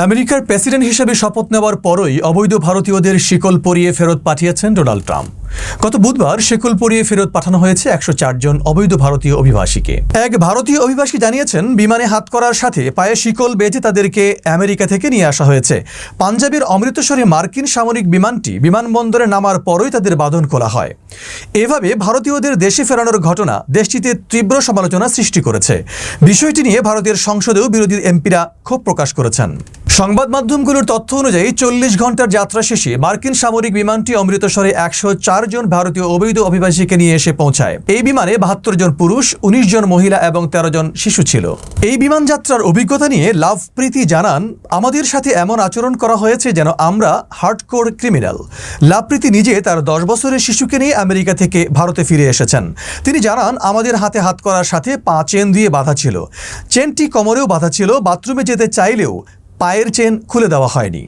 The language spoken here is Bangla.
আমেরিকার প্রেসিডেন্ট হিসেবে শপথ নেওয়ার পরই অবৈধ ভারতীয়দের শিকল পরিয়ে ফেরত পাঠিয়েছেন ডোনাল্ড ট্রাম্প। গত বুধবার শিকল পরিয়ে ফেরত পাঠানো হয়েছে ১০৪ জন অবৈধ ভারতীয় অভিবাসীকে। এক ভারতীয় অভিবাসী জানিয়েছেন, বিমানে হাত করার সাথে পায়ে শিকল বেঁধে তাদেরকে আমেরিকা থেকে নিয়ে আসা হয়েছে। পাঞ্জাবের অমৃতসরে মার্কিন সামরিক বিমানটি বিমানবন্দরে নামার পরই তাদের বাঁধন খোলা হয়। এভাবে ভারতীয়দের দেশে ফেরানোর ঘটনা দেশটিতে তীব্র সমালোচনা সৃষ্টি করেছে। বিষয়টি নিয়ে ভারতের সংসদেও বিরোধী এমপিরা ক্ষোভ প্রকাশ করেছেন। সংবাদ মাধ্যমগুলোর তথ্য অনুযায়ী ৪০ ঘন্টার যাত্রা শেষে মার্কিন সামরিক বিমানটি অমৃতসরে ১০৪ জন ভারতীয় অবৈধ অভিবাসীকে নিয়ে এসে পৌঁছায়। এই বিমানে ৭২ জন পুরুষ, ১৯ জন মহিলা এবং ১৩ জন শিশু ছিল। এই বিমান যাত্রার অভিজ্ঞতা নিয়ে লাভপ্রীতি জানান, আমাদের সাথে এমন আচরণ করা হয়েছে যেন আমরা হার্ডকোর ক্রিমিনাল। লাভপ্রীতি নিজে তার ১০ বছরের শিশুকে নিয়ে আমেরিকা থেকে ভারতে ফিরে এসেছেন। তিনি জানান, আমাদের হাতে হাত করার সাথে পা চেন দিয়ে বাঁধা ছিল। চেনটি কোমরেও বাঁধা ছিল। বাথরুমে যেতে চাইলেও পায়ের চেন খুলে দেওয়া হয়নি।